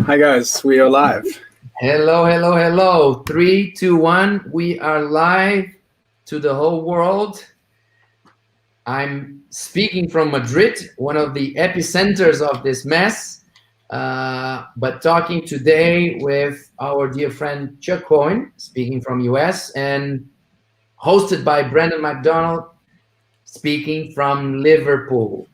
Hi guys, we are live. Hello, hello, hello. 3, 2, 1. We are live to the whole world. I'm speaking from Madrid, one of the epicenters of this mess, but talking today with our dear friend Chuck Cohen, speaking from US, and hosted by Brandon McDonald, speaking from Liverpool.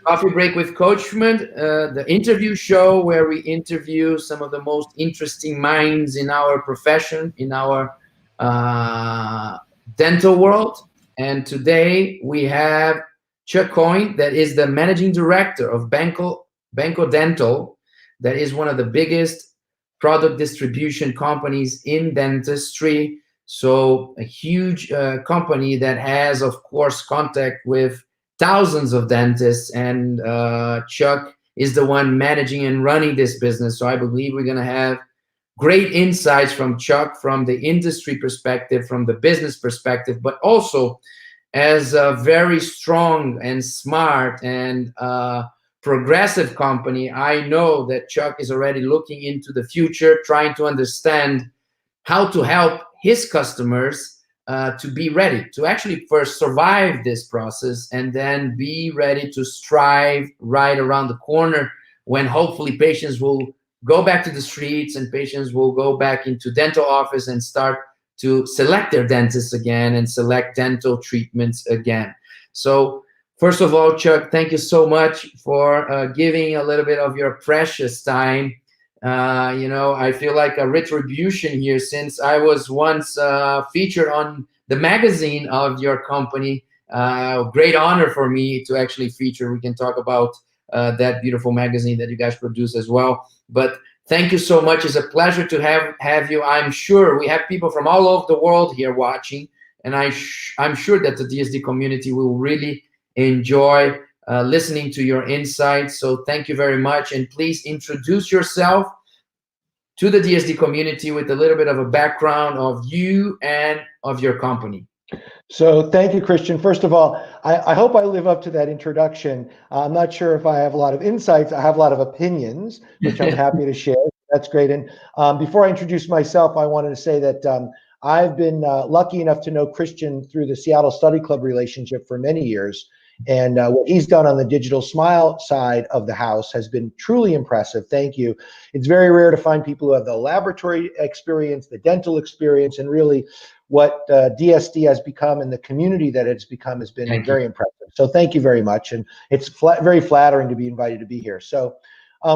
Coffee Break with Coachman, the interview show where we interview some of the most interesting minds in our profession, in our dental world. And today we have Chuck Cohen, that is the managing director of Benco Dental, that is one of the biggest product distribution companies in dentistry. So a huge company that has, of course, contact with thousands of dentists, and Chuck is the one managing and running this business. So I believe we're going to have great insights from Chuck, from the industry perspective, from the business perspective, but also as a very strong and smart and progressive company. I know that Chuck is already looking into the future, trying to understand how to help his customers to be ready to actually first survive this process and then be ready to strive right around the corner when hopefully patients will go back to the streets and patients will go back into dental office and start to select their dentists again and select dental treatments again. So first of all, Chuck, thank you so much for giving a little bit of your precious time. I feel like a retribution here, since I was once featured on the magazine of your company. Great honor for me to actually feature. We can talk about that beautiful magazine that you guys produce as well. But thank you so much. It's a pleasure to have you. I'm sure we have people from all over the world here watching, and I'm sure that the DSD community will really enjoy listening to your insights. So thank you very much. And please introduce yourself to the DSD community with a little bit of a background of you and of your company. So thank you, Christian. First of all, I hope I live up to that introduction. I'm not sure if I have a lot of insights. I have a lot of opinions, which I'm happy to share. That's great. And before I introduce myself, I wanted to say that I've been lucky enough to know Christian through the Seattle Study Club relationship for many years. And what he's done on the digital smile side of the house has been truly impressive. Thank you. It's very rare to find people who have the laboratory experience, the dental experience, and really what DSD has become and the community that it's become has been very impressive. So thank you very much. And it's very flattering to be invited to be here. So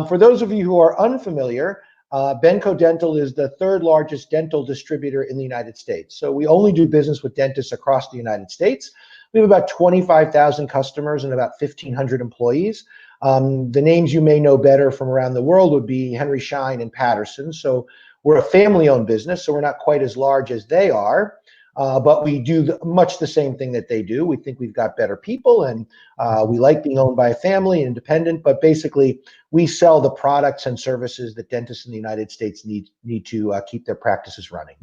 for those of you who are unfamiliar, Benco Dental is the third largest dental distributor in the United States. So we only do business with dentists across the United States. We have about 25,000 customers and about 1,500 employees. The names you may know better from around the world would be Henry Schein and Patterson. So we're a family-owned business, so we're not quite as large as they are, but we do much the same thing that they do. We think we've got better people, and we like being owned by a family, independent, but basically we sell the products and services that dentists in the United States need to keep their practices running.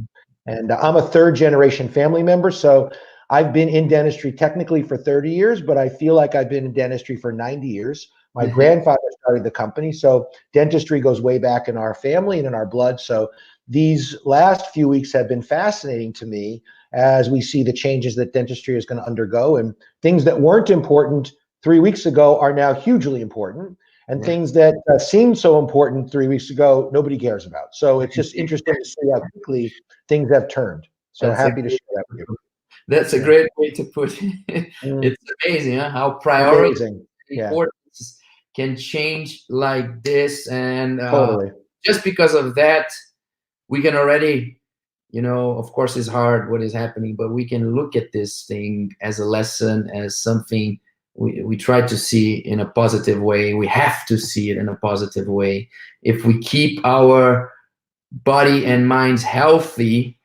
And I'm a third-generation family member, so I've been in dentistry technically for 30 years, but I feel like I've been in dentistry for 90 years. My grandfather started the company, so dentistry goes way back in our family and in our blood. So these last few weeks have been fascinating to me as we see the changes that dentistry is going to undergo, and things that weren't important 3 weeks ago are now hugely important, and things that seemed so important 3 weeks ago, nobody cares about. So it's just interesting to see how quickly things have turned. So happy to share that with you. That's a great way to put it. It's amazing how priorities and importance can change like this. And totally. Just because of that, we can already, of course it's hard what is happening, but we can look at this thing as a lesson, as something we try to see in a positive way. We have to see it in a positive way. If we keep our body and minds healthy,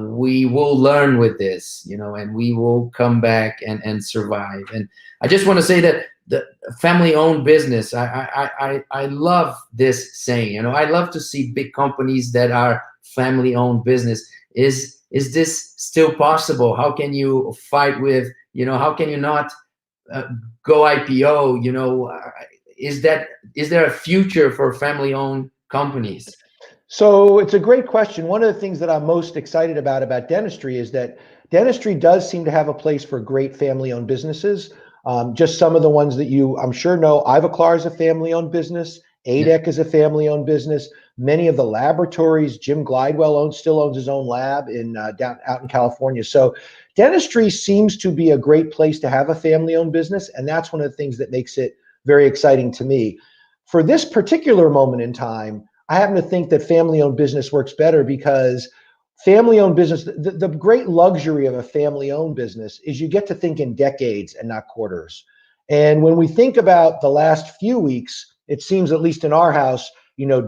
we will learn with this, and we will come back and survive. And I just want to say that the family-owned business, I love this saying. I love to see big companies that are family-owned business. Is this still possible? How can you fight with, how can you not go IPO? Is there a future for family-owned companies? So it's a great question. One of the things that I'm most excited about dentistry is that dentistry does seem to have a place for great family-owned businesses. Just some of the ones that you, I'm sure, know. Ivoclar is a family-owned business. Yeah. ADEC is a family-owned business. Many of the laboratories, Jim Glidewell still owns his own lab out in California. So dentistry seems to be a great place to have a family-owned business, and that's one of the things that makes it very exciting to me. For this particular moment in time, I happen to think that family-owned business works better because family-owned business, the great luxury of a family-owned business is you get to think in decades and not quarters. And when we think about the last few weeks, it seems, at least in our house,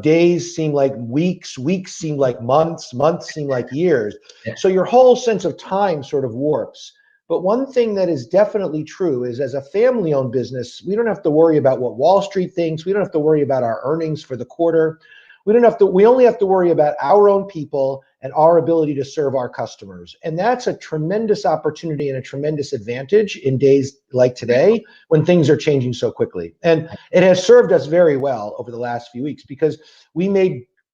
days seem like weeks, weeks seem like months, months seem like years. Yeah. So your whole sense of time sort of warps. But one thing that is definitely true is, as a family-owned business, we don't have to worry about what Wall Street thinks. We don't have to worry about our earnings for the quarter. We only have to worry about our own people and our ability to serve our customers. And that's a tremendous opportunity and a tremendous advantage in days like today when things are changing so quickly. And it has served us very well over the last few weeks because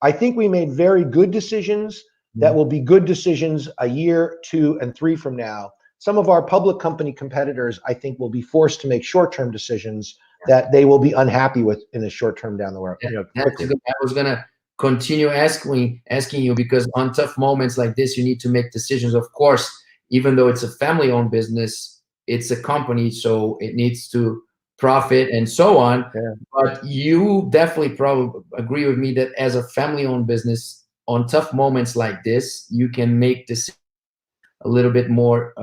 I think we made very good decisions that will be good decisions a year, 2, and 3 from now. Some of our public company competitors, I think, will be forced to make short-term decisions that they will be unhappy with in the short term down the road. That's good. I was gonna continue asking you, because on tough moments like this, you need to make decisions. Of course, even though it's a family-owned business, it's a company, so it needs to profit and so on. Yeah. But you definitely probably agree with me that as a family-owned business, on tough moments like this, you can make decisions, a little bit more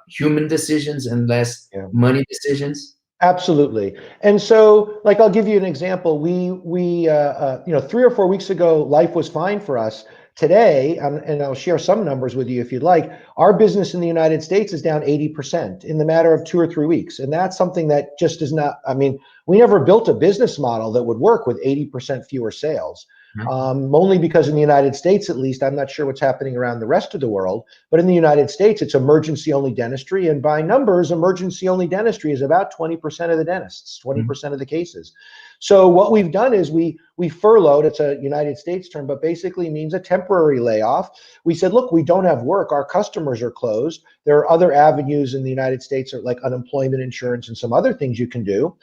human decisions and less money decisions. Absolutely. And so, like, I'll give you an example. We 3 or 4 weeks ago, life was fine for us. Today, and I'll share some numbers with you if you'd like, our business in the United States is down 80% in the matter of 2 or 3 weeks. And that's something that just is not, we never built a business model that would work with 80% fewer sales. Only because in the United States, at least, I'm not sure what's happening around the rest of the world, but in the United States, it's emergency-only dentistry. And by numbers, emergency-only dentistry is about 20% of the dentists, 20% of the cases. So what we've done is we furloughed, it's a United States term, but basically means a temporary layoff. We said, look, we don't have work. Our customers are closed. There are other avenues in the United States, like unemployment insurance and some other things you can do.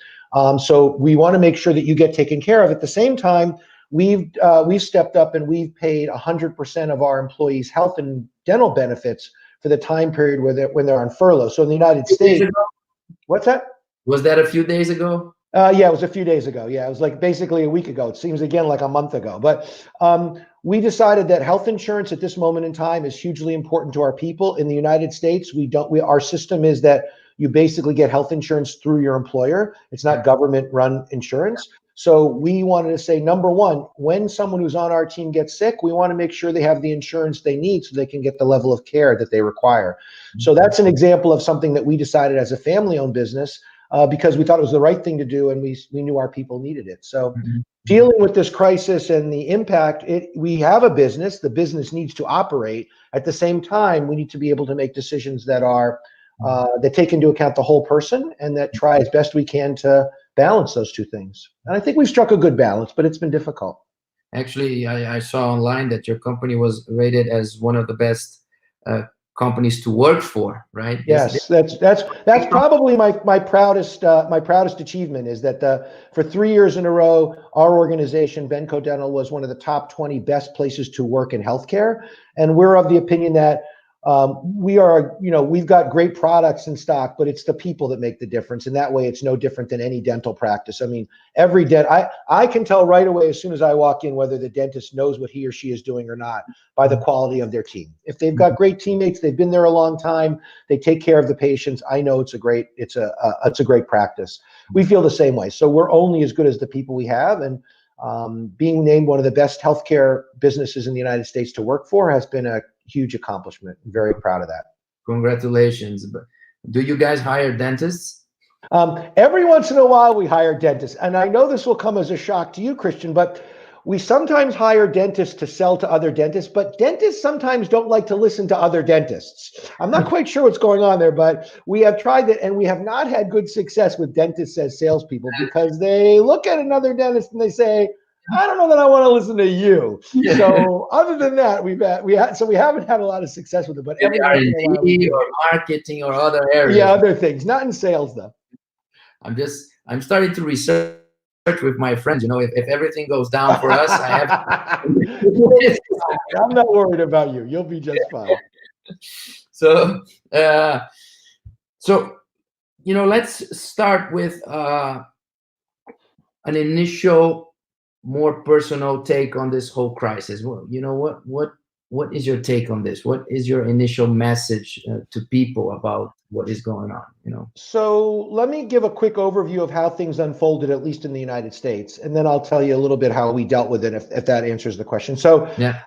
So we want to make sure that you get taken care of. At the same time, we've stepped up and we've paid 100% of our employees' health and dental benefits for the time period when they're on furlough. So in the United States, what's that? Was that a few days ago? Yeah, it was a few days ago. Yeah, it was like basically a week ago. It seems again like a month ago. But we decided that health insurance at this moment in time is hugely important to our people. In the United States, our system is that you basically get health insurance through your employer. It's not government-run insurance. So we wanted to say, number one, when someone who's on our team gets sick, we want to make sure they have the insurance they need so they can get the level of care that they require. So that's an example of something that we decided as a family-owned business because we thought it was the right thing to do, and we knew our people needed it. So dealing with this crisis and the impact, we have a business. The business needs to operate. At the same time, we need to be able to make decisions that are that take into account the whole person and that try as best we can to balance those two things. And I think we've struck a good balance, but it's been difficult. Actually, I saw online that your company was rated as one of the best companies to work for, right? Yes, that's probably my proudest achievement is that for 3 years in a row, our organization, Benco Dental, was one of the top 20 best places to work in healthcare. And we're of the opinion that we've got great products in stock, but it's the people that make the difference. And that way it's no different than any dental practice. I mean, I can tell right away as soon as I walk in whether the dentist knows what he or she is doing or not by the quality of their team. If they've got great teammates, they've been there a long time, they take care of the patients, I know it's a great practice. We feel the same way. So we're only as good as the people we have. And being named one of the best healthcare businesses in the United States to work for has been a huge accomplishment. I'm very proud of that. Congratulations. But do you guys hire dentists? Every once in a while we hire dentists. And I know this will come as a shock to you, Christian, but we sometimes hire dentists to sell to other dentists, but dentists sometimes don't like to listen to other dentists. I'm not quite sure what's going on there, but we have tried that and we have not had good success with dentists as salespeople because they look at another dentist and they say, I don't know that I want to listen to you. Yeah. So other than that, we haven't had a lot of success with it, but Maybe every once in a while we R&D do. or marketing or other Yeah, areas. other things, not in sales though. I'm starting to research with my friends. If everything goes down for us, I have. I'm not worried about you. You'll be just fine. So, so let's start with an initial, more personal take on this whole crisis. Well, what is your take on this? What is your initial message to people about what is going on? So let me give a quick overview of how things unfolded, at least in the United States, and then I'll tell you a little bit how we dealt with it, if that answers the question. So, Yeah.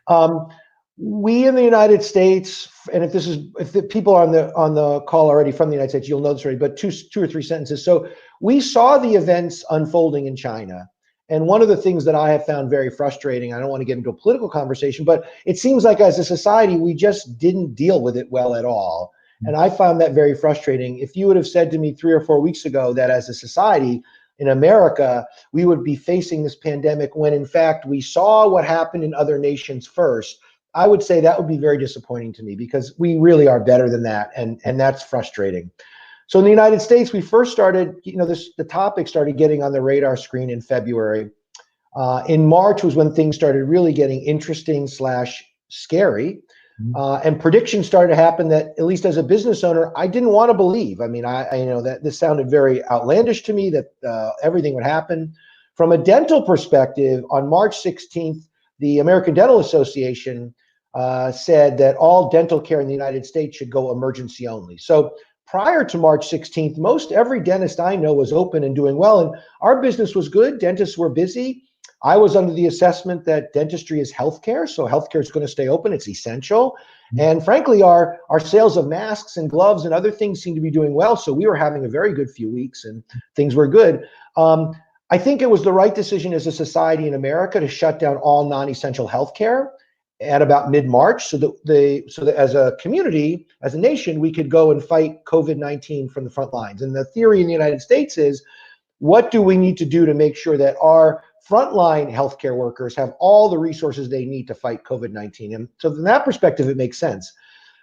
we in the United States, and if the people on the call already from the United States, you'll know this already, but two or three sentences. So we saw the events unfolding in China. And one of the things that I have found very frustrating, I don't want to get into a political conversation, but it seems like as a society, we just didn't deal with it well at all. And I found that very frustrating. If you would have said to me 3 or 4 weeks ago that as a society in America, we would be facing this pandemic when in fact we saw what happened in other nations first, I would say that would be very disappointing to me, because we really are better than that. And that's frustrating. So in the United States, we first started, the topic started getting on the radar screen in February. In March was when things started really getting interesting / scary. And predictions started to happen that, at least as a business owner, I didn't want to believe. I mean, I know that this sounded very outlandish to me, that everything would happen. From a dental perspective, on March 16th, the American Dental Association said that all dental care in the United States should go emergency only. So prior to March 16th, most every dentist I know was open and doing well, and our business was good. Dentists were busy. I was under the assessment that dentistry is healthcare, so healthcare is going to stay open. It's essential. And frankly, our sales of masks and gloves and other things seem to be doing well. So we were having a very good few weeks and things were good. I think it was the right decision as a society in America to shut down all non-essential healthcare at about mid-March, so that as a community, as a nation, we could go and fight COVID-19 from the front lines. And the theory in the United States is, what do we need to do to make sure that our frontline healthcare workers have all the resources they need to fight COVID-19? And so from that perspective, it makes sense.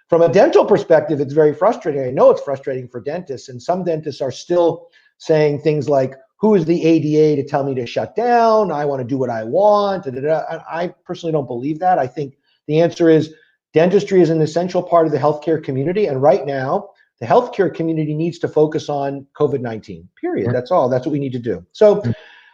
From a dental perspective, it's very frustrating. I know it's frustrating for dentists, and some dentists are still saying things like, who is the ADA to tell me to shut down? I want to do what I want. I personally don't believe that. I think the answer is dentistry is an essential part of the healthcare community. And right now, the healthcare community needs to focus on COVID-19, period. That's all. That's what we need to do. So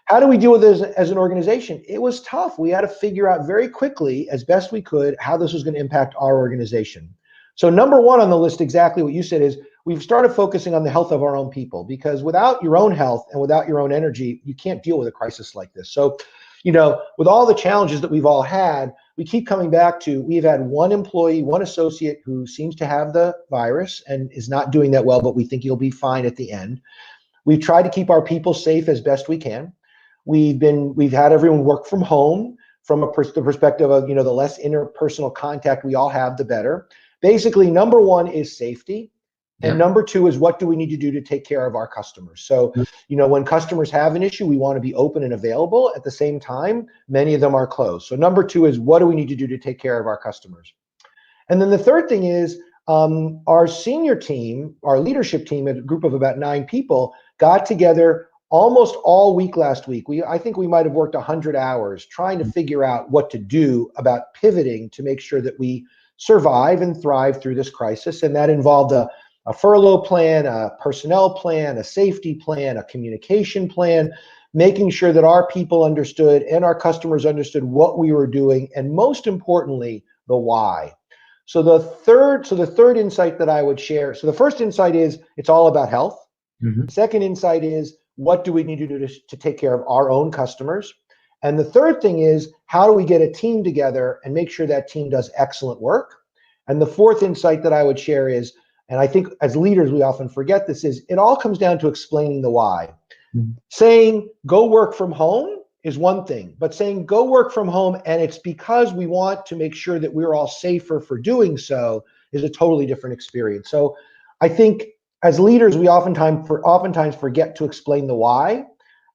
how do we deal with this as an organization? It was tough. We had to figure out very quickly, as best we could, how this was going to impact our organization. So number one on the list, exactly what you said, is we've started focusing on the health of our own people, because without your own health and without your own energy, you can't deal with a crisis like this. So, with all the challenges that we've all had, we keep coming back to, we've had one employee, one associate who seems to have the virus and is not doing that well, but we think he'll be fine at the end. We've tried to keep our people safe as best we can. We've had everyone work from home from the perspective of, the less interpersonal contact we all have, the better. Basically, number one is safety. And number two is, what do we need to do to take care of our customers? So, when customers have an issue, we want to be open and available. At the same time, many of them are closed. So number two is, what do we need to do to take care of our customers? And then the third thing is, our senior team, our leadership team, a group of about 9 people, got together almost all week last week. I think we might have worked 100 hours trying to figure out what to do about pivoting to make sure that we survive and thrive through this crisis. And that involved a furlough plan, a personnel plan, a safety plan, a communication plan, making sure that our people understood and our customers understood what we were doing, and most importantly, the why. So the third insight that I would share, so the first insight is, it's all about health. Second insight is, what do we need to do to take care of our own customers? And the third thing is, how do we get a team together and make sure that team does excellent work? And the fourth insight that I would share is, and I think as leaders, we often forget this, is it all comes down to explaining the why. Saying, go work from home is one thing, but saying go work from home and it's because we want to make sure that we're all safer for doing so is a totally different experience. So I think as leaders, we oftentimes forget to explain the why,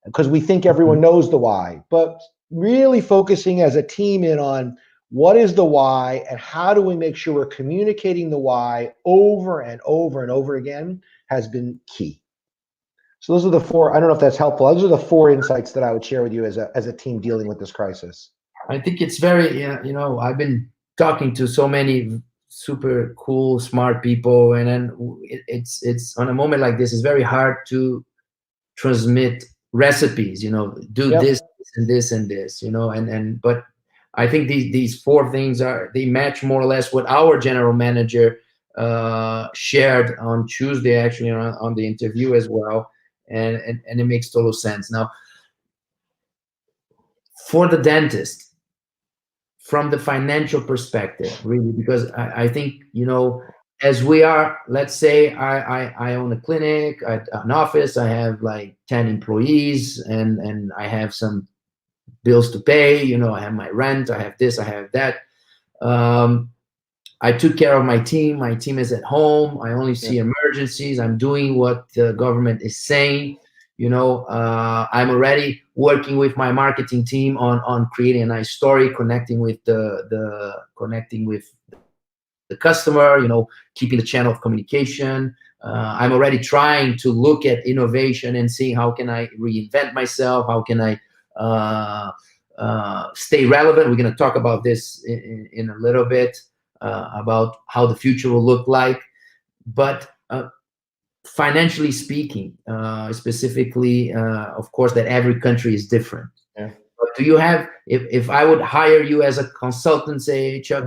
because we think everyone knows the why. But really focusing as a team in on what is the why and how do we make sure we're communicating the why over and over and over again has been key. So those are the four. I don't know if that's helpful. Those are the four insights that I would share with you as a team dealing with this crisis. I think it's very, I've been talking to so many super cool, smart people, and then it's on a moment like this, it's very hard to transmit recipes, do Yep. this and this and this, but I think these four things they match more or less what our general manager shared on Tuesday, actually on the interview as well, and it makes total sense. Now, for the dentist, from the financial perspective, really, because I think, as we are, let's say I own a clinic, an office, I have like 10 employees, and I have some bills to pay, I have my rent, I have this, I have that. I took care of my team. My team is at home. I only see emergencies. I'm doing what the government is saying. I'm already working with my marketing team on creating a nice story, connecting with the customer, keeping the channel of communication. I'm already trying to look at innovation and seeing how can I reinvent myself, how can I stay relevant. We're going to talk about this in a little bit, about how the future will look like. But financially speaking, specifically, of course, that every country is different. Yeah. But do you have, if I would hire you as a consultant, say, Chuck,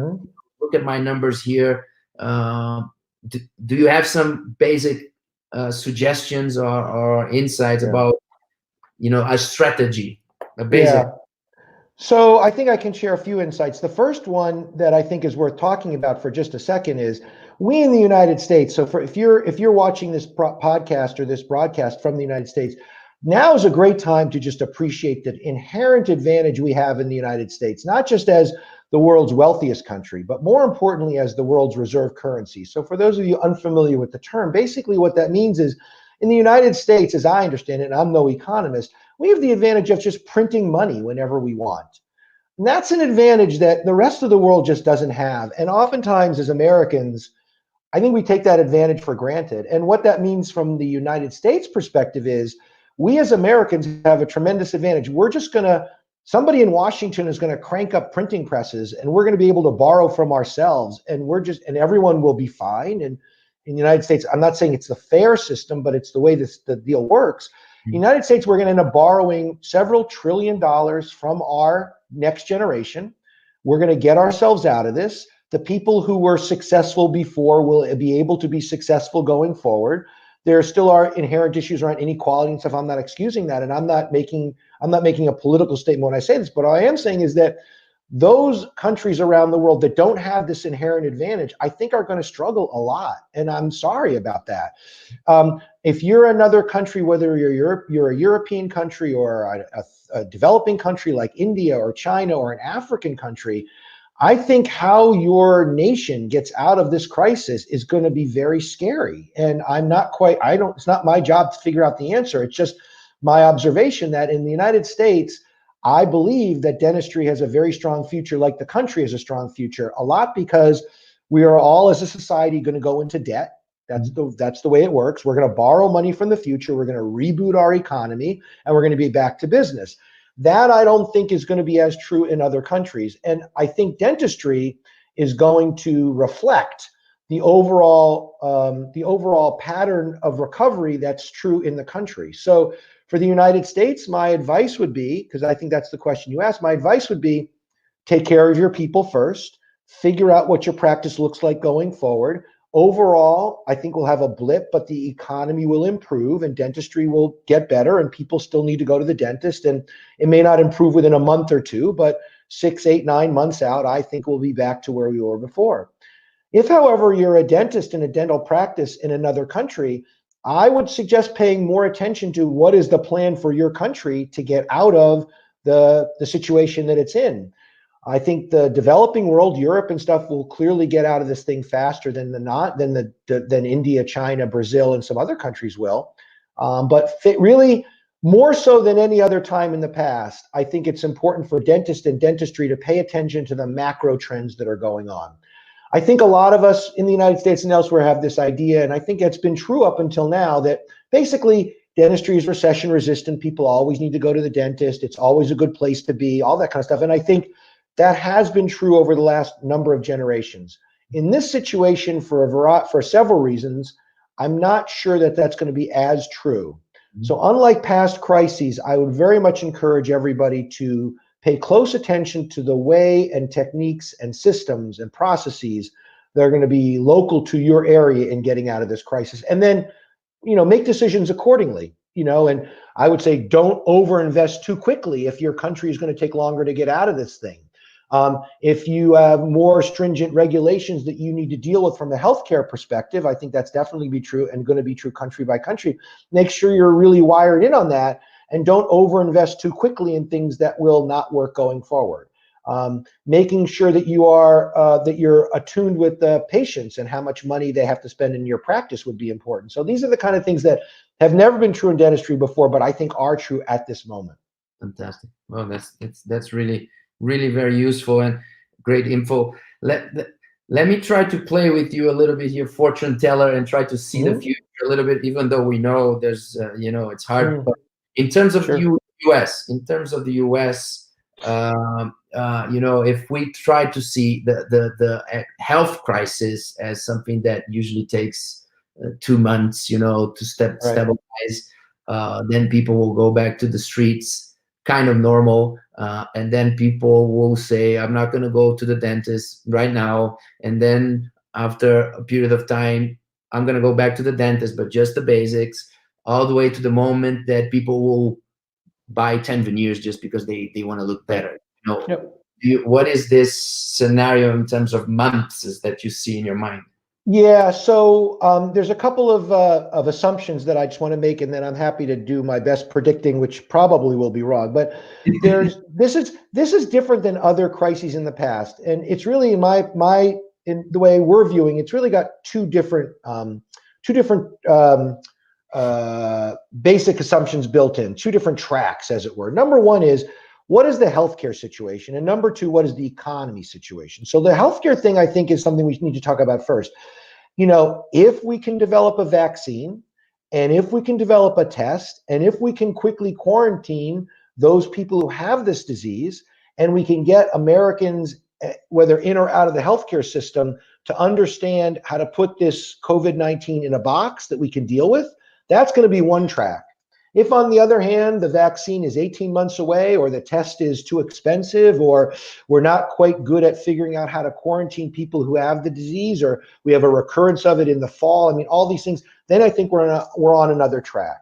look at my numbers here, do you have some basic suggestions or insights about, a strategy, a basic? Yeah. So I think I can share a few insights. The first one that I think is worth talking about for just a second is we in the United States. So if you're watching this podcast or this broadcast from the United States, now is a great time to just appreciate the inherent advantage we have in the United States, not just as the world's wealthiest country, but more importantly as the world's reserve currency. So for those of you unfamiliar with the term, basically what that means is in the United States, as I understand it, and I'm no economist, we have the advantage of just printing money whenever we want. And that's an advantage that the rest of the world just doesn't have. And oftentimes as Americans, I think we take that advantage for granted. And what that means from the United States perspective is we as Americans have a tremendous advantage. Somebody in Washington is going to crank up printing presses and we're going to be able to borrow from ourselves and and everyone will be fine. And in the United States, I'm not saying it's the fair system, but it's the way the deal works. In the United States, we're going to end up borrowing several $1 trillion from our next generation. We're going to get ourselves out of this. The people who were successful before will be able to be successful going forward. There still are inherent issues around inequality and stuff. I'm not excusing that, and I'm not making a political statement when I say this, but what I am saying is that those countries around the world that don't have this inherent advantage, I think are going to struggle a lot. And I'm sorry about that. If you're another country, whether you're a European country or a developing country like India or China or an African country, I think how your nation gets out of this crisis is going to be very scary. And it's not my job to figure out the answer. It's just my observation that in the United States, I believe that dentistry has a very strong future, like the country has a strong future, a lot because we are all as a society going to go into debt. That's the way it works. We're going to borrow money from the future. We're going to reboot our economy and we're going to be back to business. That I don't think is going to be as true in other countries. And I think dentistry is going to reflect the overall pattern of recovery that's true in the country. So for the United States, my advice would be, because I think that's the question you asked, my advice would be take care of your people first, figure out what your practice looks like going forward. Overall, I think we'll have a blip, but the economy will improve and dentistry will get better and people still need to go to the dentist. And it may not improve within a month or two, but 6, 8, 9 months out, I think we'll be back to where we were before. If, however, you're a dentist in a dental practice in another country, I would suggest paying more attention to what is the plan for your country to get out of the situation that it's in. I think the developing world, Europe and stuff, will clearly get out of this thing faster than India, China, Brazil, and some other countries will. But really More so than any other time in the past, I think it's important for dentists and dentistry to pay attention to the macro trends that are going on. I think a lot of us in the United States and elsewhere have this idea, and I think it's been true up until now, that basically dentistry is recession resistant. People always need to go to the dentist. It's always a good place to be, all that kind of stuff. And I think that has been true over the last number of generations. In this situation, for several reasons, I'm not sure that that's going to be as true. So unlike past crises, I would very much encourage everybody to pay close attention to the way and techniques and systems and processes that are going to be local to your area in getting out of this crisis. And then, make decisions accordingly, and I would say don't overinvest too quickly if your country is going to take longer to get out of this thing. If you have more stringent regulations that you need to deal with from a healthcare perspective, I think that's definitely be true and going to be true country by country. Make sure you're really wired in on that and don't overinvest too quickly in things that will not work going forward. Making sure that you're attuned with the patients and how much money they have to spend in your practice would be important. So these are the kind of things that have never been true in dentistry before, but I think are true at this moment. Fantastic. Well, that's really very useful and great info. Let me try to play with you a little bit here, fortune teller, and try to see the future a little bit, even though we know there's, it's hard. But in terms of the U.S., if we try to see the health crisis as something that usually takes 2 months, to stabilize, then people will go back to the streets, kind of normal, and then people will say, I'm not going to go to the dentist right now, and then after a period of time, I'm going to go back to the dentist, but just the basics, all the way to the moment that people will buy 10 veneers just because they want to look better. What is this scenario in terms of months that you see in your mind? Yeah, so there's a couple of assumptions that I just want to make, and then I'm happy to do my best predicting, which probably will be wrong. But this is different than other crises in the past, and it's really in the way we're viewing, it's really got two different basic assumptions built in, two different tracks, as it were. Number one is, what is the healthcare situation? And number two, what is the economy situation? So the healthcare thing, I think, is something we need to talk about first. If we can develop a vaccine, and if we can develop a test, and if we can quickly quarantine those people who have this disease, and we can get Americans, whether in or out of the healthcare system, to understand how to put this COVID-19 in a box that we can deal with, that's going to be one track. If, on the other hand, the vaccine is 18 months away, or the test is too expensive, or we're not quite good at figuring out how to quarantine people who have the disease, or we have a recurrence of it in the fall, all these things, then I think we're on another track.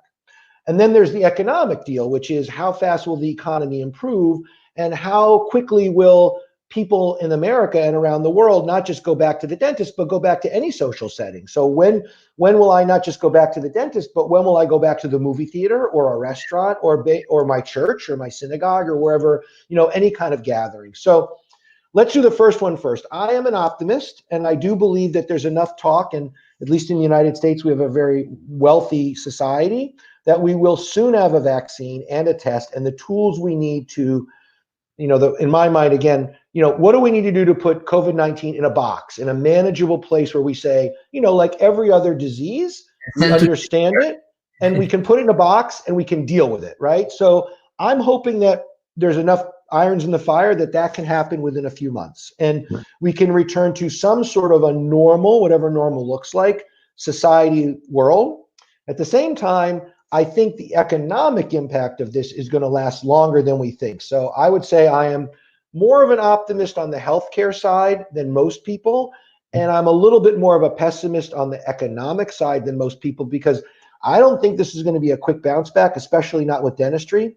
And then there's the economic deal, which is how fast will the economy improve, and how quickly will people in America and around the world not just go back to the dentist, but go back to any social setting. So when will I not just go back to the dentist, but when will I go back to the movie theater or a restaurant or my church or my synagogue or wherever, any kind of gathering. So let's do the first one first. I am an optimist, and I do believe that there's enough talk, and at least in the United States, we have a very wealthy society, that we will soon have a vaccine and a test and the tools we need to, in my mind, again, what do we need to do to put COVID-19 in a box, in a manageable place where we say, like every other disease, we understand it and we can put it in a box and we can deal with it, right? So I'm hoping that there's enough irons in the fire that can happen within a few months, and we can return to some sort of a normal, whatever normal looks like, society world. At the same time, I think the economic impact of this is going to last longer than we think. So I would say I am more of an optimist on the healthcare side than most people, and I'm a little bit more of a pessimist on the economic side than most people, because I don't think this is going to be a quick bounce back, especially not with dentistry.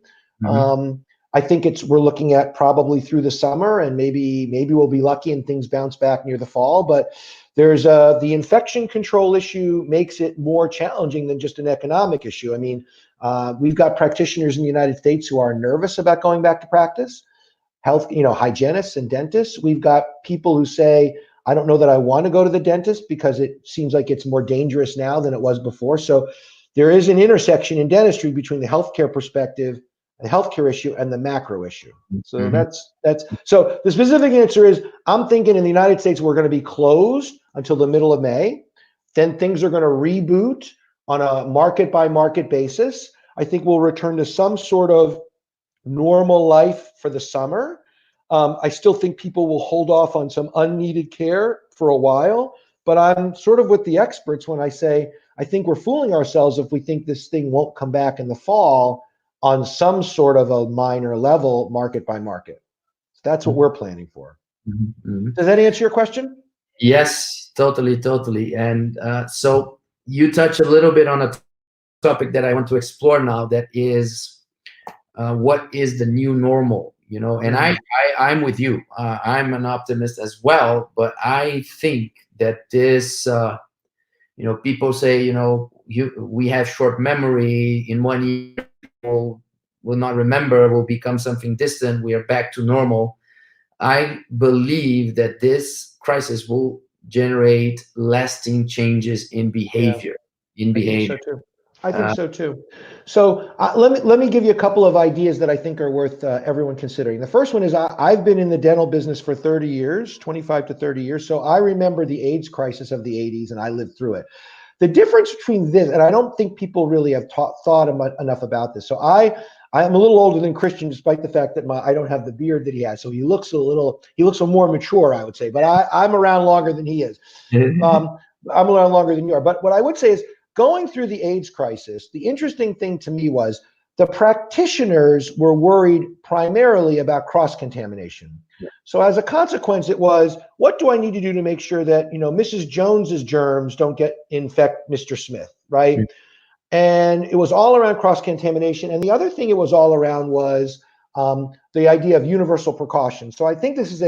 I think we're looking at probably through the summer, and maybe we'll be lucky and things bounce back near the fall. But there's the infection control issue makes it more challenging than just an economic issue. We've got practitioners in the United States who are nervous about going back to practice. Hygienists and dentists. We've got people who say, I don't know that I want to go to the dentist because it seems like it's more dangerous now than it was before. So there is an intersection in dentistry between the healthcare perspective, the healthcare issue, and the macro issue. So that's so the specific answer is, I'm thinking in the United States we're going to be closed until the middle of May. Then things are going to reboot on a market by market basis. I think we'll return to some sort of normal life for the summer. I still think people will hold off on some unneeded care for a while, but I'm sort of with the experts when I say I think we're fooling ourselves if we think this thing won't come back in the fall on some sort of a minor level, market by market. So that's what we're planning for. Does that answer your question? Yes, totally. And so you touch a little bit on a topic that I want to explore now, that is what is the new normal, and I'm with you. I'm an optimist as well, but I think that this, people say, we have short memory. In 1 year, will not remember, will become something distant. We are back to normal. I believe that this crisis will generate lasting changes in behavior. I think so too. So let me give you a couple of ideas that I think are worth everyone considering. The first one is I've been in the dental business for 30 years, 25 to 30 years. So I remember the AIDS crisis of the 80s, and I lived through it. The difference between this, and I don't think people really have thought enough about this. So I'm a little older than Christian, despite the fact that I don't have the beard that he has. So he looks a more mature, I would say. But I'm around longer than he is. I'm around longer than you are. But what I would say is, going through the AIDS crisis, the interesting thing to me was the practitioners were worried primarily about cross-contamination. So as a consequence, it was, what do I need to do to make sure that, Mrs. Jones's germs don't infect Mr. Smith, right? And it was all around cross-contamination. And the other thing it was all around was the idea of universal precaution. So I think this is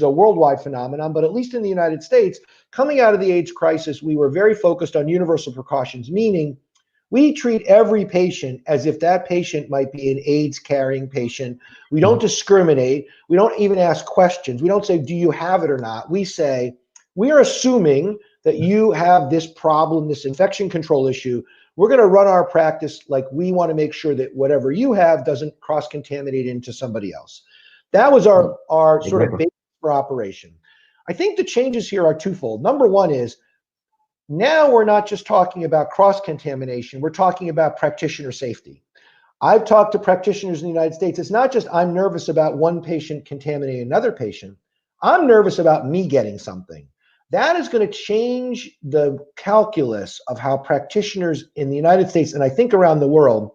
a worldwide phenomenon, but at least in the United States, coming out of the AIDS crisis, we were very focused on universal precautions, meaning we treat every patient as if that patient might be an AIDS carrying patient. We don't discriminate. We don't even ask questions. We don't say, do you have it or not? We say, we're assuming that you have this problem, this infection control issue. We're going to run our practice like we want to make sure that whatever you have doesn't cross-contaminate into somebody else. That was our sort of base for operation. I think the changes here are twofold. Number one is, now we're not just talking about cross-contamination, we're talking about practitioner safety. I've talked to practitioners in the United States. It's not just I'm nervous about one patient contaminating another patient. I'm nervous about me getting something. That is going to change the calculus of how practitioners in the United States, and I think around the world,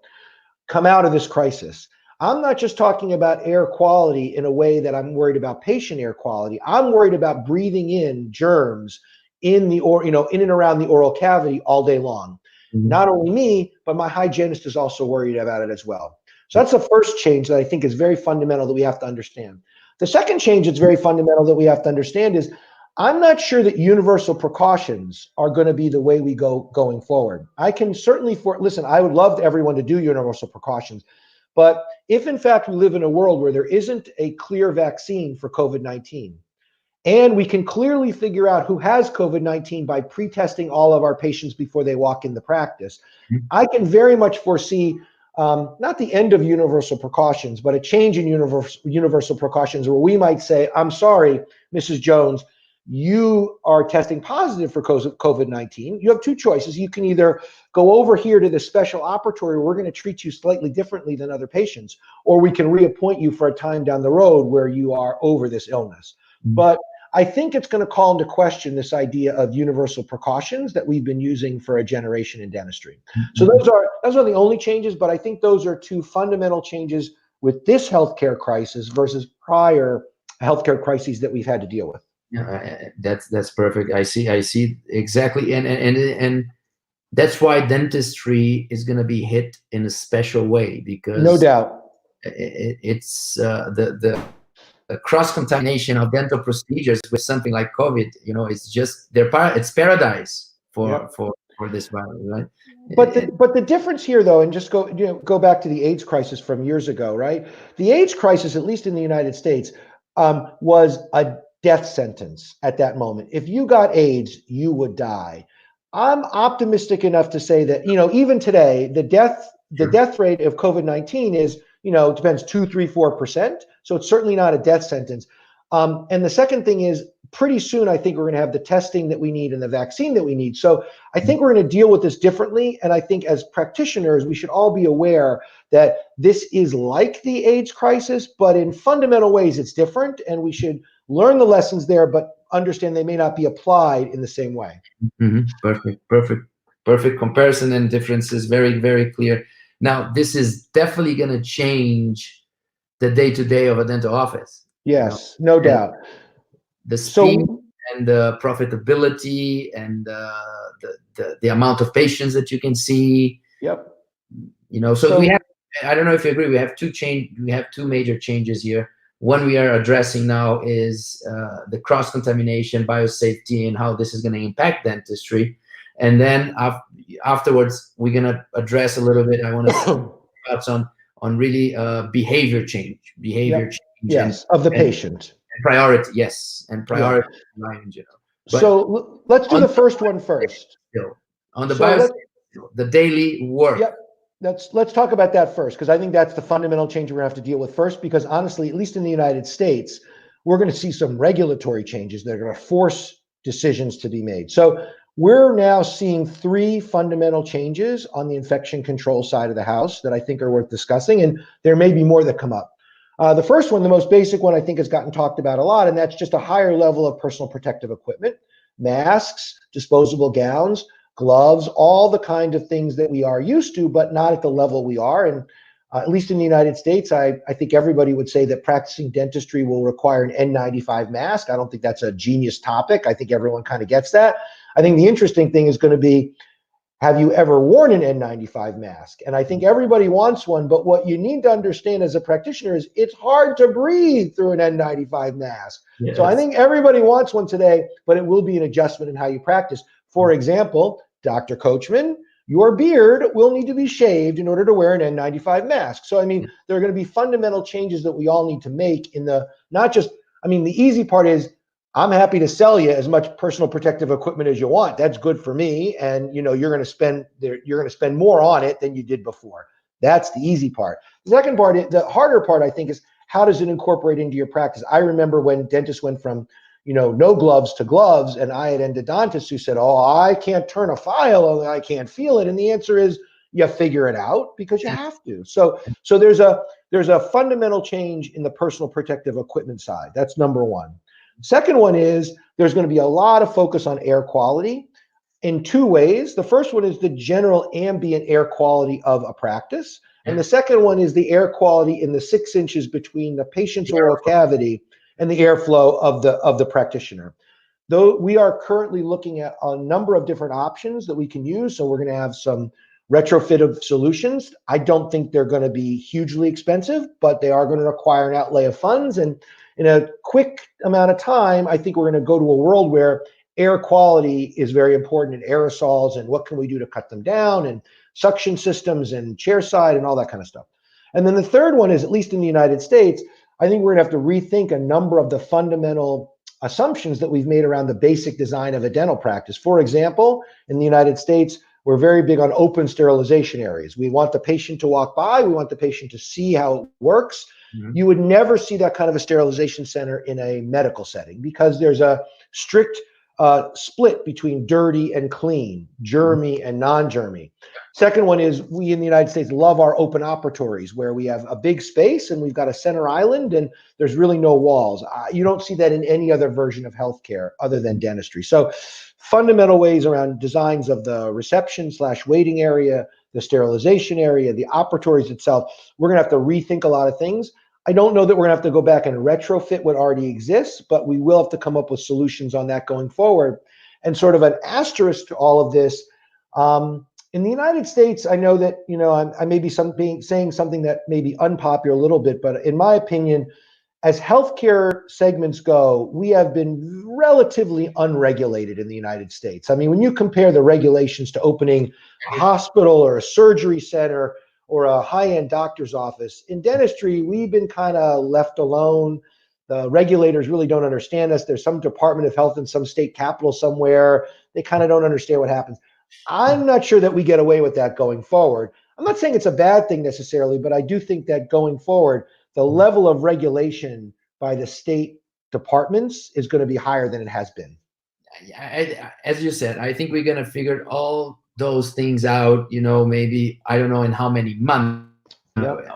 come out of this crisis. I'm not just talking about air quality in a way that I'm worried about patient air quality. I'm worried about breathing in germs in and around the oral cavity all day long. Not only me, but my hygienist is also worried about it as well. So that's the first change that I think is very fundamental that we have to understand. The second change that's very fundamental that we have to understand is, I'm not sure that universal precautions are going to be the way we go going forward. I can certainly listen, I would love everyone to do universal precautions, but if in fact we live in a world where there isn't a clear vaccine for COVID-19, and we can clearly figure out who has COVID-19 by pre-testing all of our patients before they walk into practice, I can very much foresee not the end of universal precautions, but a change in universal precautions where we might say, I'm sorry, Mrs. Jones, you are testing positive for COVID-19. You have two choices. You can either go over here to the special operatory where we're going to treat you slightly differently than other patients, or we can reappoint you for a time down the road where you are over this illness. But I think it's going to call into question this idea of universal precautions that we've been using for a generation in dentistry. So those are the only changes, but I think those are two fundamental changes with this healthcare crisis versus prior healthcare crises that we've had to deal with. Yeah, that's perfect. I see exactly, and that's why dentistry is going to be hit in a special way, because no doubt it's the cross-contamination of dental procedures with something like COVID. It's just it's paradise for this virus, right? But the difference here, though, and just go back to the AIDS crisis from years ago, right? The AIDS crisis, at least in the United States, was a death sentence at that moment. If you got AIDS, you would die. I'm optimistic enough to say that, even today, the death rate of COVID-19 is, it depends, 2, 3, 4%. So it's certainly not a death sentence. And the second thing is, pretty soon, I think we're going to have the testing that we need and the vaccine that we need. So I think we're going to deal with this differently. And I think as practitioners, we should all be aware that this is like the AIDS crisis, but in fundamental ways, it's different. And we should learn the lessons there, but understand they may not be applied in the same way. Perfect comparison, and differences very, very clear. Now, this is definitely going to change the day-to-day of a dental office. Yes, no doubt. The speed and the profitability and the amount of patients that you can see. Yep. So we have, I don't know if you agree, we have two major changes here. One we are addressing now is the cross-contamination, biosafety, and how this is going to impact dentistry. And then afterwards, we're going to address a little bit, I want to thoughts on really behavior change. Yes, of the patient. And priority, yes. And priority lines, So let's do the first one first. On the biosafety, the daily work. Yep. Let's talk about that first, because I think that's the fundamental change we're going to have to deal with first, because honestly, at least in the United States, we're going to see some regulatory changes that are going to force decisions to be made. So we're now seeing 3 fundamental changes on the infection control side of the house that I think are worth discussing, and there may be more that come up. The first one, the most basic one, I think has gotten talked about a lot, and that's just a higher level of personal protective equipment, masks, disposable gowns, gloves, all the kind of things that we are used to, but not at the level we are. And at least in the United States, I think everybody would say that practicing dentistry will require an N95 mask. I don't think that's a genius topic. I think everyone kind of gets that. I think the interesting thing is going to be, have you ever worn an N95 mask? And I think everybody wants one, but what you need to understand as a practitioner is it's hard to breathe through an N95 mask. Yes. So I think everybody wants one today, but it will be an adjustment in how you practice. For example, Dr. Coachman, your beard will need to be shaved in order to wear an N95 mask. So, I mean, there are going to be fundamental changes that we all need to make in the, not just, I mean, the easy part is I'm happy to sell you as much personal protective equipment as you want. That's good for me. And, you're going to spend more on it than you did before. That's the easy part. The second part, the harder part, I think, is how does it incorporate into your practice? I remember when dentists went from no gloves to gloves, and I had endodontists who said, oh, I can't turn a file, I can't feel it. And the answer is you figure it out because you have to. So there's a fundamental change in the personal protective equipment side. That's number one. Second one is there's going to be a lot of focus on air quality in 2 ways. The first one is the general ambient air quality of a practice. And the second one is the air quality in the 6 inches between the patient's oral cavity and the airflow of the practitioner. Though we are currently looking at a number of different options that we can use. So we're going to have some retrofitted solutions. I don't think they're going to be hugely expensive, but they are going to require an outlay of funds. And in a quick amount of time, I think we're going to go to a world where air quality is very important, and aerosols and what can we do to cut them down, and suction systems and chair side and all that kind of stuff. And then the third one is, at least in the United States, I think we're going to have to rethink a number of the fundamental assumptions that we've made around the basic design of a dental practice. For example, in the United States, we're very big on open sterilization areas. We want the patient to walk by. We want the patient to see how it works. Mm-hmm. You would never see that kind of a sterilization center in a medical setting because there's a strict split between dirty and clean, germy and non-germy. Second one is we in the United States love our open operatories where we have a big space and we've got a center island and there's really no walls. You don't see that in any other version of healthcare other than dentistry. So fundamental ways around designs of the reception/waiting area, the sterilization area, the operatories itself, we're gonna have to rethink a lot of things. I don't know that we're gonna have to go back and retrofit what already exists, but we will have to come up with solutions on that going forward. And sort of an asterisk to all of this, in the United States, I know that, I may be saying something that may be unpopular a little bit, but in my opinion, as healthcare segments go, we have been relatively unregulated in the United States. I mean, when you compare the regulations to opening a hospital or a surgery center or a high-end doctor's office, in dentistry, we've been kind of left alone. the regulators really don't understand us. There's some Department of Health in some state capital somewhere. They kind of don't understand what happens. I'm not sure that we get away with that going forward. I'm not saying it's a bad thing necessarily, but I do think that going forward, the level of regulation by the state departments is going to be higher than it has been. As you said, I think we're going to figure all those things out, maybe, I don't know in how many months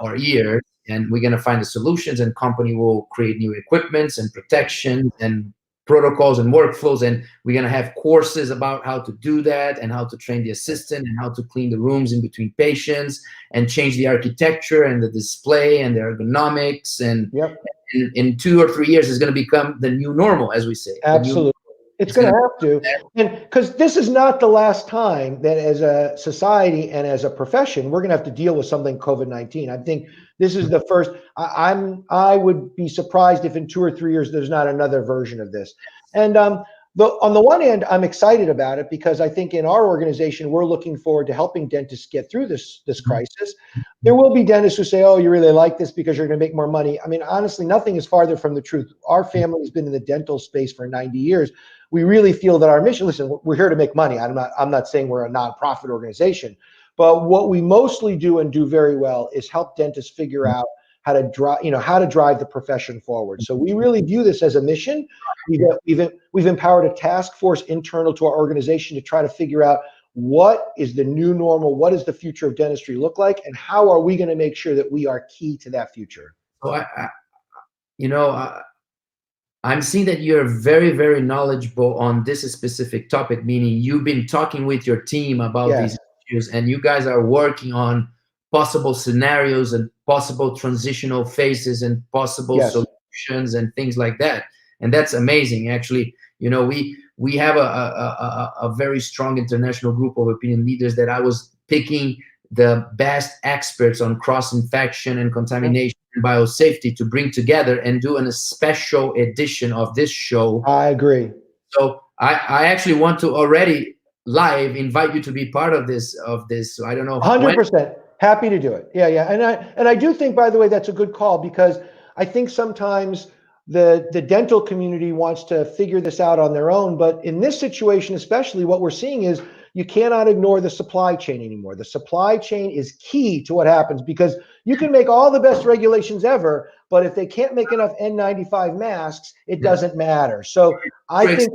or years, and we're going to find the solutions, and company will create new equipments and protection and protocols and workflows, and we're going to have courses about how to do that and how to train the assistant and how to clean the rooms in between patients and change the architecture and the display and the ergonomics, and in 2 or 3 years is going to become the new normal, as we say. Absolutely. It's going to have to, and because this is not the last time that as a society and as a profession, we're going to have to deal with something COVID-19. I think this is the first. I would be surprised if in 2 or 3 years there's not another version of this. And on the one hand, I'm excited about it because I think in our organization we're looking forward to helping dentists get through this crisis. There will be dentists who say, "Oh, you really like this because you're going to make more money." I mean, honestly, nothing is farther from the truth. Our family has been in the dental space for 90 years. We really feel that our mission, listen, we're here to make money. I'm not saying we're a nonprofit organization, but what we mostly do and do very well is help dentists figure out how to drive the profession forward. So we really view this as a mission. We've empowered a task force internal to our organization to try to figure out what is the new normal, what does the future of dentistry look like, and how are we going to make sure that we are key to that future? So I'm seeing that you're very, very knowledgeable on this specific topic, meaning you've been talking with your team about these issues, and you guys are working on possible scenarios and possible transitional phases and possible solutions and things like that. And that's amazing. Actually, we have a very strong international group of opinion leaders that I was picking the best experts on cross-infection and contamination and biosafety to bring together and do a special edition of this show. I agree. So I actually want to already live invite you to be part of this. So I don't know. 100%. Happy to do it. Yeah. And I do think, by the way, that's a good call because I think sometimes the dental community wants to figure this out on their own. But in this situation, especially, what we're seeing is you cannot ignore the supply chain anymore. The supply chain is key to what happens because you can make all the best regulations ever, but if they can't make enough N95 masks, it doesn't matter. So I think,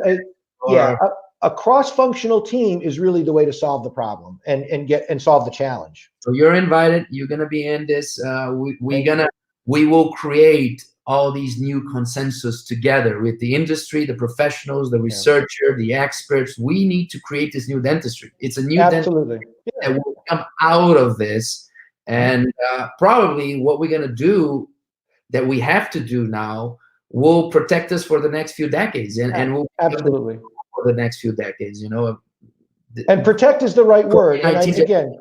a cross-functional team is really the way to solve the problem and solve the challenge. So you're invited. You're gonna be in this. We will create all these new consensus together with the industry, the professionals, the researcher, the experts. We need to create this new dentistry. It's a new dentistry that will come out of this. And probably what we're going to do that we have to do now will protect us for the next few decades. And we'll absolutely for the next few decades, And protect is the right word. And again,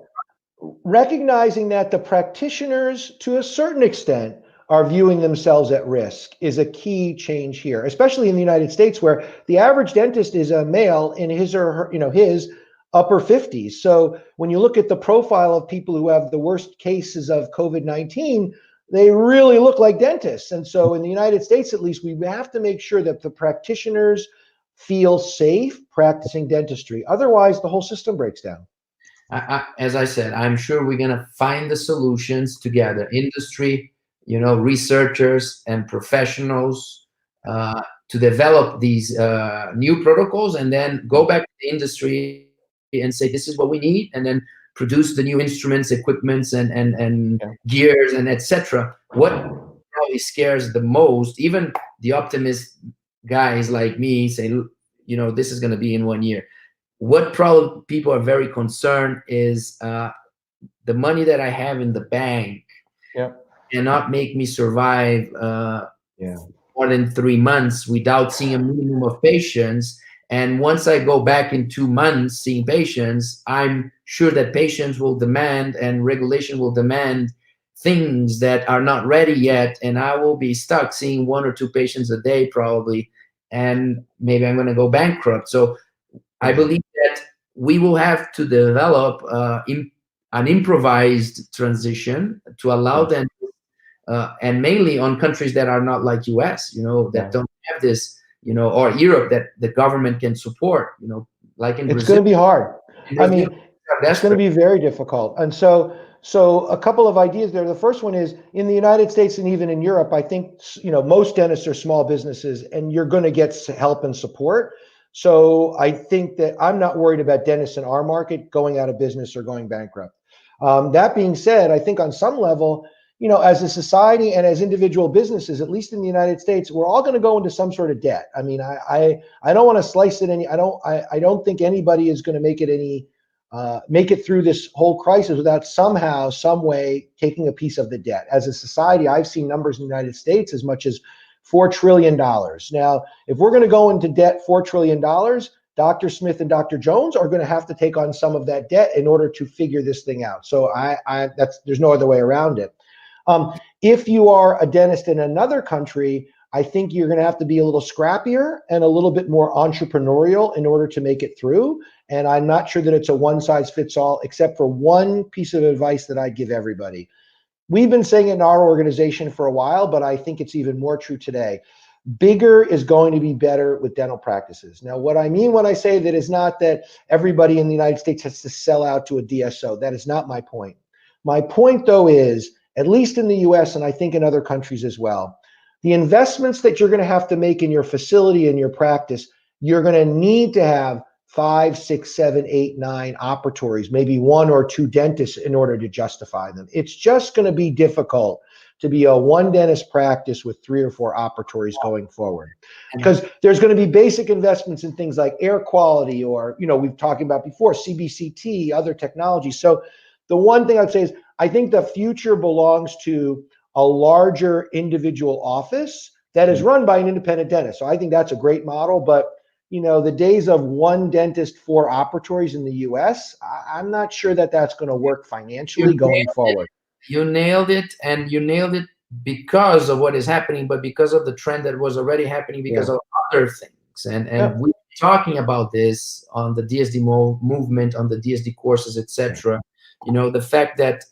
recognizing that the practitioners, to a certain extent, are viewing themselves at risk is a key change here, especially in the United States, where the average dentist is a male in his or her, his upper 50s. So when you look at the profile of people who have the worst cases of COVID-19, they really look like dentists. And so in the United States, at least, we have to make sure that the practitioners feel safe practicing dentistry. Otherwise, the whole system breaks down. As I said, I'm sure we're going to find the solutions together, industry, researchers and professionals to develop these new protocols and then go back to the industry and say, this is what we need, and then produce the new instruments, equipments, and gears, and etc. What probably scares the most, even the optimist guys like me say, this is going to be in 1 year. What probably people are very concerned is the money that I have in the bank cannot make me survive more than 3 months without seeing a minimum of patients. And once I go back in 2 months seeing patients, I'm sure that patients will demand and regulation will demand things that are not ready yet. And I will be stuck seeing 1 or 2 patients a day probably. And maybe I'm going to go bankrupt. So I believe that we will have to develop an improvised transition to allow them and mainly on countries that are not like US, that Yeah. don't have this, or Europe that the government can support, like in It's Brazil. going to be hard. In I Brazil, mean, they're it's going to desperate. be very difficult. And so a couple of ideas there. The first one is in the United States and even in Europe, I think, most dentists are small businesses and you're going to get help and support. So I think that I'm not worried about dentists in our market going out of business or going bankrupt. That being said, I think on some level, as a society and as individual businesses, at least in the United States, we're all going to go into some sort of debt. I mean, I don't want to slice it any. I don't think anybody is going to make it through this whole crisis without somehow, some way taking a piece of the debt. As a society, I've seen numbers in the United States as much as $4 trillion. Now, if we're going to go into debt $4 trillion, Dr. Smith and Dr. Jones are going to have to take on some of that debt in order to figure this thing out. So there's no other way around it. If you are a dentist in another country, I think you're going to have to be a little scrappier and a little bit more entrepreneurial in order to make it through. And I'm not sure that it's a one size fits all, except for one piece of advice that I give everybody. We've been saying it in our organization for a while, but I think it's even more true today. Bigger is going to be better with dental practices. Now, what I mean when I say that is not that everybody in the United States has to sell out to a DSO. That is not my point. My point, though, is, at least in the US and I think in other countries as well, the investments that you're going to have to make in your facility and your practice, you're going to need to have 5, 6, 7, 8, 9 operatories, maybe 1 or 2 dentists in order to justify them. It's just going to be difficult to be a one dentist practice with 3 or 4 operatories going forward, because there's going to be basic investments in things like air quality, or we've talked about before, CBCT, other technologies. So the one thing I'd say is, I think the future belongs to a larger individual office that is run by an independent dentist. So I think that's a great model. But the days of one dentist, 4 operatories in the US, I'm not sure that that's going to work financially going forward. You nailed it, and you nailed it because of what is happening, but because of the trend that was already happening because of other things. And we're talking about this on the DSD movement, on the DSD courses, etc. The fact that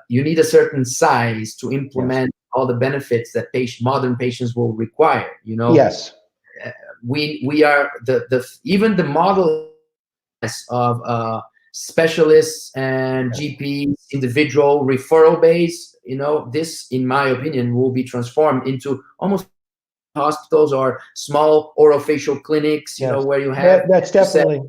you need a certain size to implement all the benefits that modern patients will require. Yes. We are even the model of specialists and GPs, individual referral base. This, in my opinion, will be transformed into almost hospitals or small orofacial clinics. Where you have that's definitely.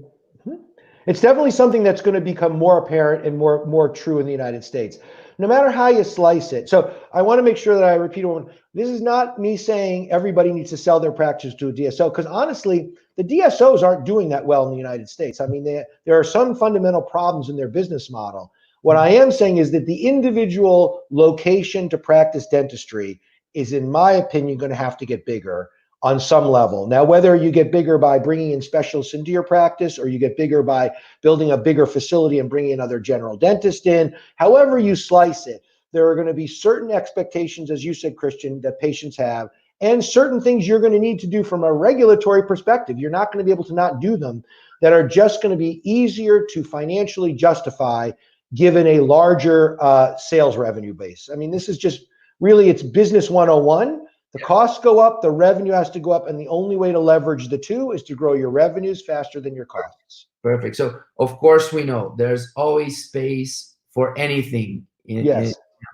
It's definitely something that's going to become more apparent and more true in the United States, no matter how you slice it. So I want to make sure that I repeat one. This is not me saying everybody needs to sell their practice to a DSO, because honestly, the DSOs aren't doing that well in the United States. I mean, there are some fundamental problems in their business model. What I am saying is that the individual location to practice dentistry is, in my opinion, going to have to get bigger on some level. Now, whether you get bigger by bringing in specialists into your practice, or you get bigger by building a bigger facility and bringing another general dentist in, however you slice it, there are going to be certain expectations, as you said, Christian, that patients have, and certain things you're going to need to do from a regulatory perspective. You're not going to be able to not do them, that are just going to be easier to financially justify given a larger sales revenue base. I mean, this is just really, it's business 101. The costs go up, the revenue has to go up, and the only way to leverage the two is to grow your revenues faster than your costs. Perfect. So, of course, we know there's always space for anything in a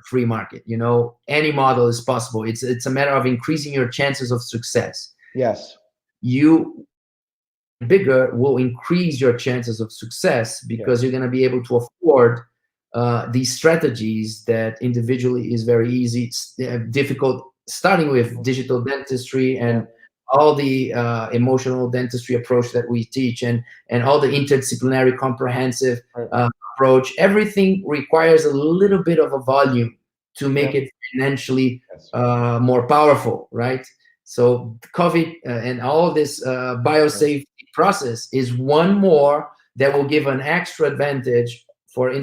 free market. Any model is possible. It's a matter of increasing your chances of success. Yes. You bigger will increase your chances of success, because you're going to be able to afford these strategies that individually is very easy, difficult, starting with digital dentistry and all the emotional dentistry approach that we teach, and all the interdisciplinary comprehensive approach. Everything requires a little bit of a volume to make it financially more powerful, right? So COVID and all this biosafety process is one more that will give an extra advantage for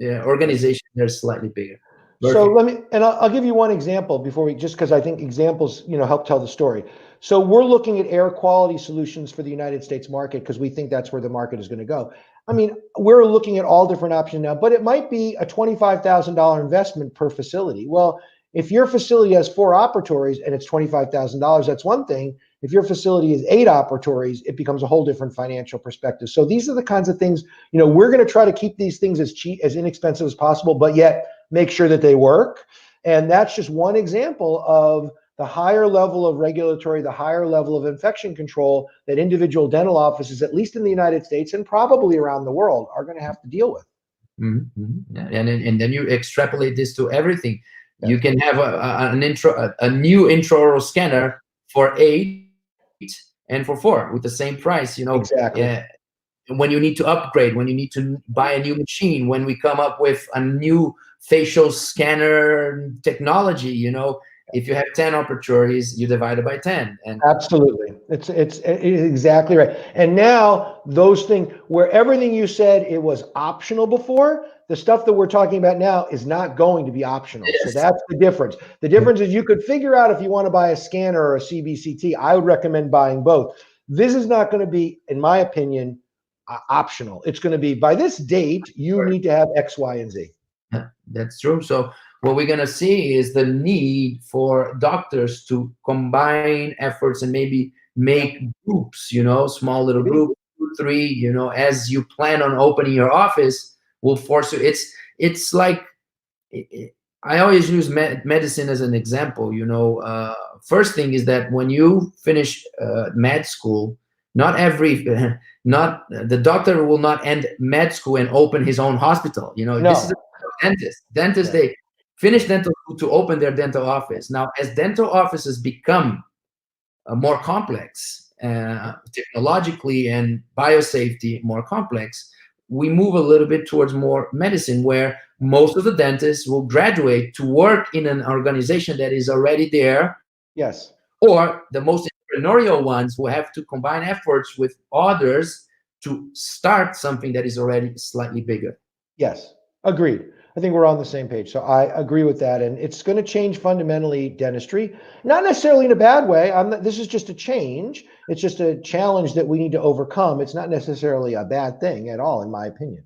organizations that are slightly bigger. So I'll give you one example before just because I think examples, help tell the story. So we're looking at air quality solutions for the United States market, because we think that's where the market is going to go. I mean, we're looking at all different options now, but it might be a $25,000 investment per facility. Well, If your facility has 4 operatories and it's $25,000, that's one thing. If your facility is 8 operatories, it becomes a whole different financial perspective. So these are the kinds of things, we're going to try to keep these things as cheap, as inexpensive as possible, but yet make sure that they work. And that's just one example of the higher level of regulatory, the higher level of infection control that individual dental offices, at least in the United States and probably around the world, are going to have to deal with. Mm-hmm. And then you extrapolate this to everything. Yes. You can have a new intraoral scanner for 8 and for 4 with the same price. Exactly. When you need to upgrade, when you need to buy a new machine, when we come up with a new facial scanner technology, if you have 10 operatories, you divide it by 10. And absolutely, it's exactly right. And now those things where everything you said it was optional before, the stuff that we're talking about now is not going to be optional. Yes. So that's the difference. The difference is you could figure out if you want to buy a scanner or a CBCT. I would recommend buying both. This is not going to be, in my opinion, optional. It's going to be by this date, you need to have X, Y, and Z. Yeah, that's true. So what we're going to see is the need for doctors to combine efforts and maybe make groups, small little groups, 2, 3, as you plan on opening your office, will force you. It's like, I always use medicine as an example. First thing is that when you finish med school, not the doctor will not end med school and open his own hospital. No. This is a dentist. They finish dental school to open their dental office. Now, as dental offices become more complex, technologically and biosafety more complex, we move a little bit towards more medicine, where most of the dentists will graduate to work in an organization that is already there. Yes. Or the most entrepreneurial ones will have to combine efforts with others to start something that is already slightly bigger. Yes, agreed. I think we're on the same page. So I agree with that. And it's going to change fundamentally dentistry, not necessarily in a bad way. This is just a change. It's just a challenge that we need to overcome. It's not necessarily a bad thing at all, in my opinion.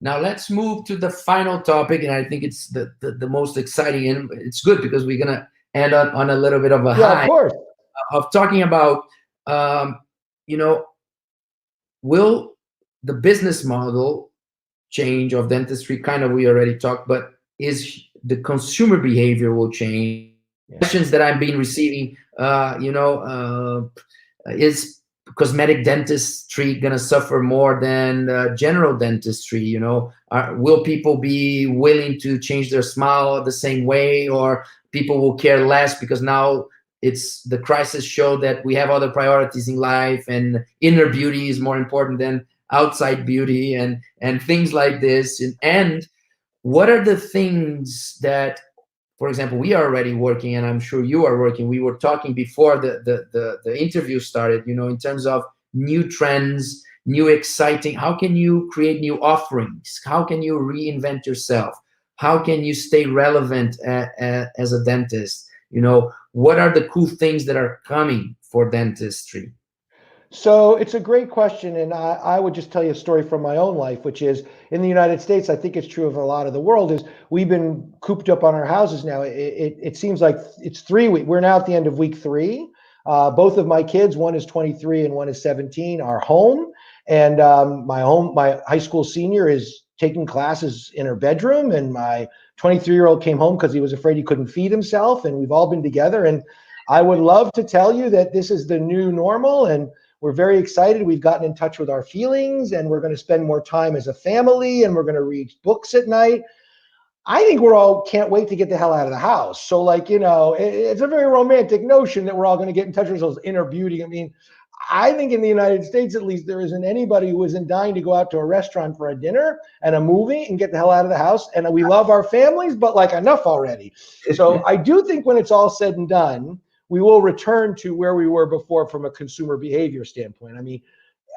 Now let's move to the final topic. And I think it's the most exciting, and it's good because we're going to end up on a little bit of a high, of course, of talking about, will the business model change of dentistry? Kind of, we already talked, but is the consumer behavior will change? Questions that I've been receiving, is cosmetic dentistry going to suffer more than general dentistry? Will people be willing to change their smile the same way, or people will care less because now it's the crisis show that we have other priorities in life, and inner beauty is more important than outside beauty, and things like this. And what are the things that, for example, we are already working, and I'm sure you are working. We were talking before the interview started, in terms of new trends, new exciting. How can you create new offerings? How can you reinvent yourself? How can you stay relevant as a dentist? What are the cool things that are coming for dentistry? So it's a great question. And I would just tell you a story from my own life, which is in the United States, I think it's true of a lot of the world, is we've been cooped up on our houses now. It seems like it's 3 weeks. We're now at the end of week 3. Both of my kids, one is 23 and one is 17, are home. And my high school senior is taking classes in her bedroom. And my 23-year-old came home because he was afraid he couldn't feed himself. And we've all been together. And I would love to tell you that this is the new normal. And we're very excited. We've gotten in touch with our feelings, and we're going to spend more time as a family, and we're going to read books at night. I think we're all can't wait to get the hell out of the house. So it's a very romantic notion that we're all going to get in touch with those inner beauty. I mean, I think in the United States, at least, there isn't anybody who isn't dying to go out to a restaurant for a dinner and a movie and get the hell out of the house. And we love our families, but enough already. So I do think when it's all said and done, we will return to where we were before from a consumer behavior standpoint. I mean,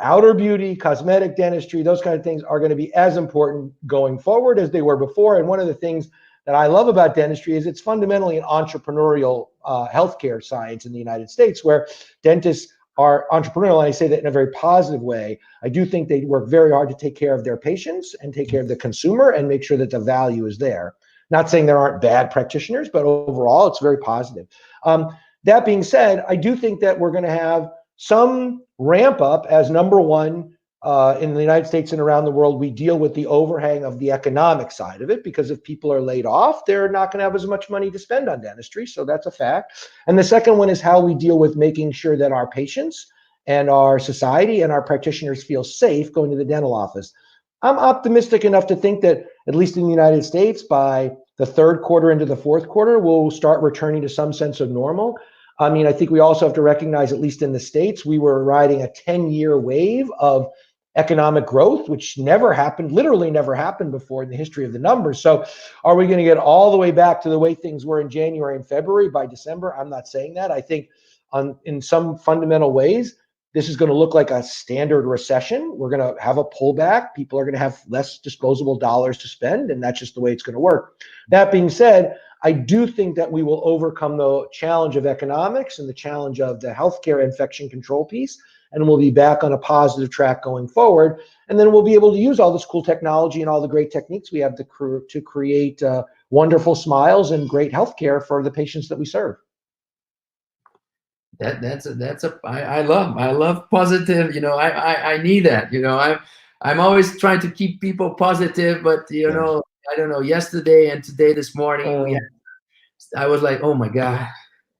outer beauty, cosmetic dentistry, those kind of things are going to be as important going forward as they were before. And one of the things that I love about dentistry is it's fundamentally an entrepreneurial healthcare science in the United States, where dentists are entrepreneurial. And I say that in a very positive way. I do think they work very hard to take care of their patients and take care of the consumer and make sure that the value is there. Not saying there aren't bad practitioners, but overall, it's very positive. That being said, I do think that we're going to have some ramp up as number one, in the United States and around the world, we deal with the overhang of the economic side of it, because if people are laid off, they're not going to have as much money to spend on dentistry. So that's a fact. And the second one is how we deal with making sure that our patients and our society and our practitioners feel safe going to the dental office. I'm optimistic enough to think that, at least in the United States, by the third quarter into the fourth quarter, we'll start returning to some sense of normal. I mean, I think we also have to recognize, at least in the States, we were riding a 10-year wave of economic growth, which never happened, literally never happened before in the history of the numbers. So are we going to get all the way back to the way things were in January and February by December? I'm not saying that. I think in some fundamental ways, this is going to look like a standard recession. We're going to have a pullback. People are going to have less disposable dollars to spend, and that's just the way it's going to work. That being said, I do think that we will overcome the challenge of economics and the challenge of the healthcare infection control piece, and we'll be back on a positive track going forward. And then we'll be able to use all this cool technology and all the great techniques we have to create wonderful smiles and great healthcare for the patients that we serve. I love positive. I need that. I'm always trying to keep people positive, but I don't know. Yesterday and today, this morning, I was like, oh my God.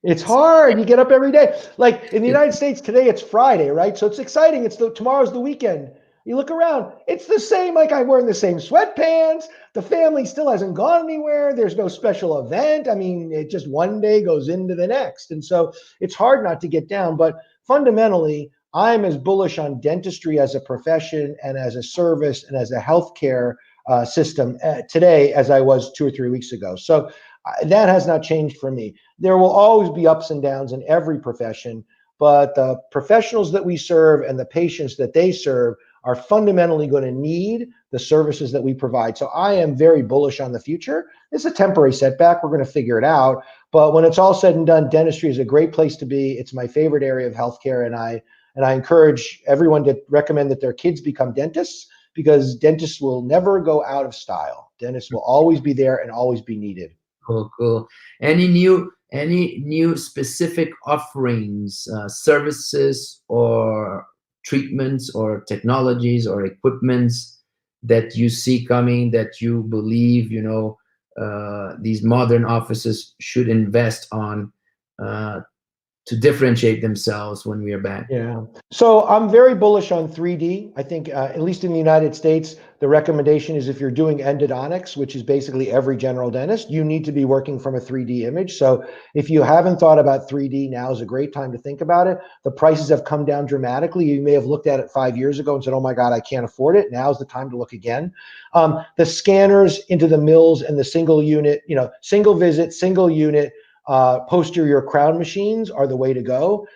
It's hard. You get up every day. Like in the United States today, it's Friday, right? So it's exciting. Tomorrow's the weekend. You look around, it's the same. Like I'm wearing the same sweatpants. The family still hasn't gone anywhere. There's no special event. I mean, it just one day goes into the next. And so it's hard not to get down. But fundamentally, I'm as bullish on dentistry as a profession and as a service and as a healthcare system today as I was 2 or 3 weeks ago. So that has not changed for me. There will always be ups and downs in every profession, but the professionals that we serve and the patients that they serve are fundamentally going to need the services that we provide. So I am very bullish on the future. It's a temporary setback. We're going to figure it out. But when it's all said and done, dentistry is a great place to be. It's my favorite area of healthcare. And I encourage everyone to recommend that their kids become dentists, because dentists will never go out of style. Dentists will always be there and always be needed. Cool. Any new specific offerings, services or treatments or technologies or equipments that you see coming, that you believe these modern offices should invest on to differentiate themselves when we are back? Yeah. So I'm very bullish on 3D. I think, at least in the United States, the recommendation is if you're doing endodontics, which is basically every general dentist, you need to be working from a 3D image. So if you haven't thought about 3D, now is a great time to think about it. The prices have come down dramatically. You may have looked at it 5 years ago and said, oh my God, I can't afford it. Now's the time to look again. The scanners into the mills and the single unit, single visit, single unit, posterior crown machines are the way to go.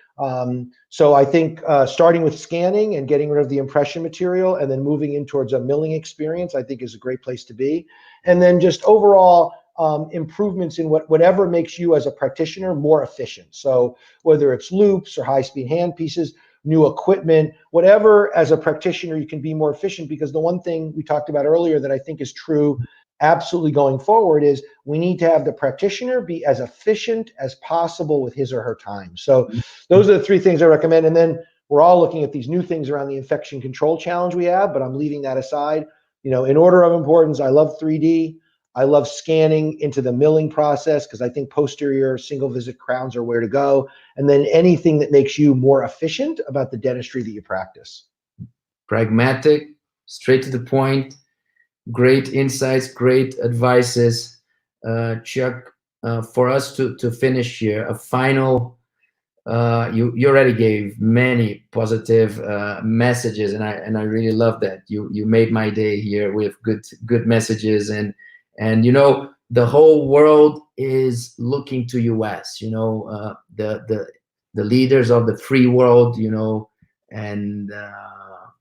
So I think starting with scanning and getting rid of the impression material and then moving in towards a milling experience, I think is a great place to be. And then just overall improvements in whatever makes you as a practitioner more efficient. So whether it's loops or high-speed hand pieces, new equipment, whatever, as a practitioner, you can be more efficient, because the one thing we talked about earlier that I think is true absolutely going forward is we need to have the practitioner be as efficient as possible with his or her time. So those are the 3 things I recommend. And then we're all looking at these new things around the infection control challenge we have, but I'm leaving that aside. In order of importance, I love 3D. I love scanning into the milling process, because I think posterior single visit crowns are where to go. And then anything that makes you more efficient about the dentistry that you practice. Pragmatic, straight to the point. Great insights, great advices, Chuck. For us to finish here, a final. You already gave many positive messages, and I really love that. You made my day here with good messages, and the whole world is looking to US. The leaders of the free world. And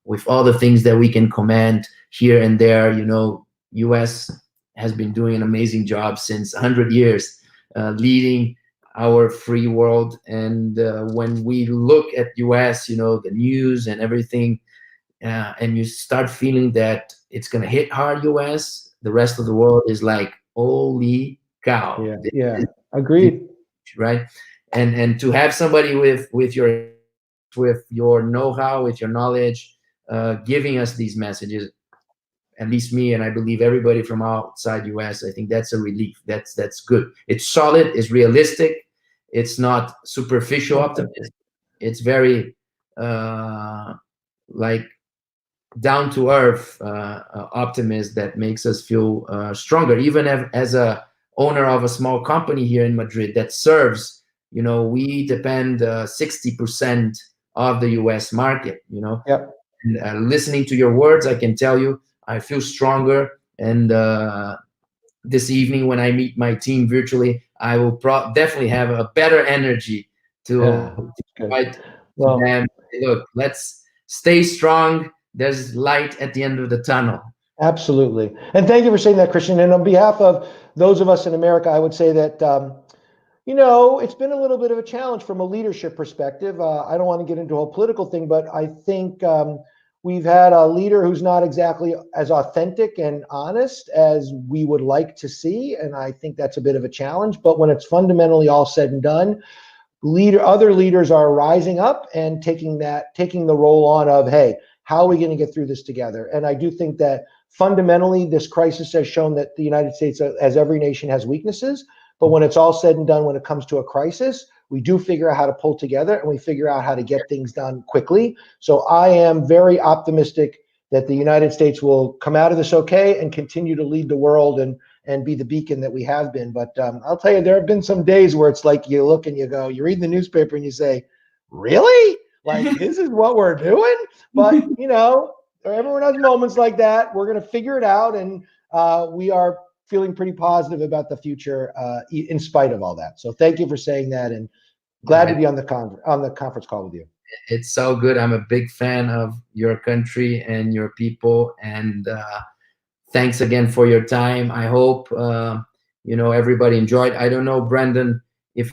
with all the things that we can command here and there, US has been doing an amazing job since 100 years, leading our free world. And when we look at US, the news and everything, and you start feeling that it's going to hit hard US, the rest of the world is like, holy cow. Yeah, yeah, agreed. Right? And to have somebody with your know-how, with your knowledge, giving us these messages, at least me, and I believe everybody from outside US, I think that's a relief. That's good. It's solid, it's realistic, it's not superficial optimism. It's very like down to earth optimism that makes us feel stronger. Even as a owner of a small company here in Madrid that serves, we depend 60% of the US market. Yep. And listening to your words, I can tell you I feel stronger. And this evening when I meet my team virtually, I will definitely have a better energy to fight to them. Look, let's stay strong. There's light at the end of the tunnel. Absolutely. And thank you for saying that, Christian. And on behalf of those of us in America, I would say that, it's been a little bit of a challenge from a leadership perspective. I don't want to get into a whole political thing, but I think we've had a leader who's not exactly as authentic and honest as we would like to see. And I think that's a bit of a challenge. But when it's fundamentally all said and done, other leaders are rising up and taking the role on of, hey, how are we going to get through this together? And I do think that fundamentally this crisis has shown that the United States, as every nation, has weaknesses. But when it's all said and done, when it comes to a crisis, we do figure out how to pull together and we figure out how to get things done quickly. So I am very optimistic that the United States will come out of this okay and continue to lead the world and be the beacon that we have been. But I'll tell you, there have been some days where it's like you look and you go, you read the newspaper and you say, really? Like, this is what we're doing? But, everyone has moments like that. We're going to figure it out. And we are feeling pretty positive about the future in spite of all that. So thank you for saying that, and glad to be on the conference call with you. It's so good. I'm a big fan of your country and your people, and thanks again for your time. I hope everybody enjoyed. I don't know, Brandon, if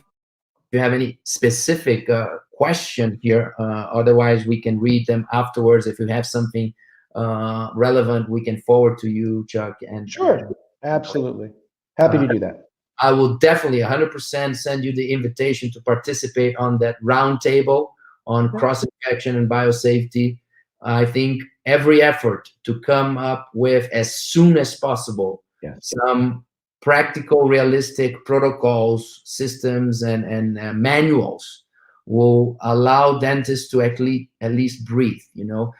you have any specific question here. Otherwise, we can read them afterwards. If you have something relevant, we can forward to you, Chuck. And sure, absolutely, happy to do that. I will definitely 100% send you the invitation to participate on that roundtable on cross-infection and biosafety. I think every effort to come up with, as soon as possible, some practical, realistic protocols, systems, and manuals will allow dentists to at least breathe.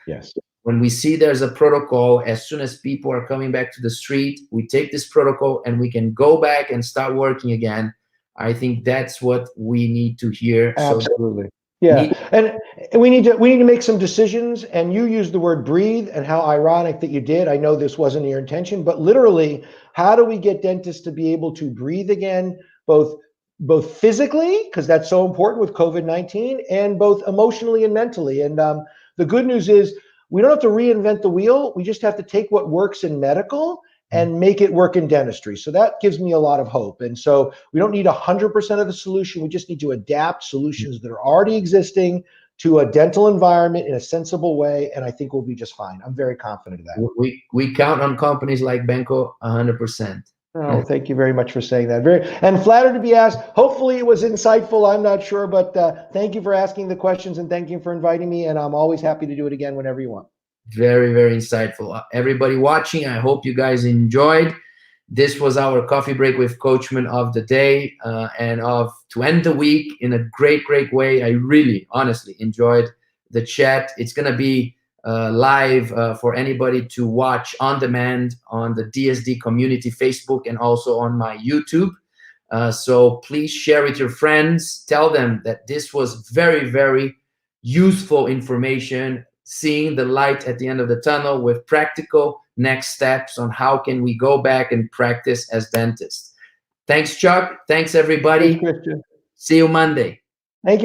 Yes. When we see there's a protocol, as soon as people are coming back to the street, we take this protocol and we can go back and start working again. I think that's what we need to hear. Absolutely. And we need to make some decisions. And you used the word breathe, and how ironic that you did. I know this wasn't your intention, but literally, how do we get dentists to be able to breathe again, both physically, because that's so important with COVID-19, and both emotionally and mentally. And the good news is we don't have to reinvent the wheel. We just have to take what works in medical and make it work in dentistry. So that gives me a lot of hope. And so we don't need 100% of the solution. We just need to adapt solutions that are already existing to a dental environment in a sensible way. And I think we'll be just fine. I'm very confident of that. We count on companies like Benco 100%. Oh, thank you very much for saying that. And flattered to be asked. Hopefully it was insightful. I'm not sure, but thank you for asking the questions and thank you for inviting me. And I'm always happy to do it again whenever you want. Very, very insightful. Everybody watching, I hope you guys enjoyed. This was our coffee break with Coachman of the day and to end the week in a great, great way. I really, honestly enjoyed the chat. It's going to be live for anybody to watch on demand on the DSD community Facebook and also on my YouTube. So please share with your friends. Tell them that this was very, very useful information, seeing the light at the end of the tunnel with practical next steps on how can we go back and practice as dentists. Thanks, Chuck. Thanks, everybody. Thanks, Christian. See you Monday. Thank you.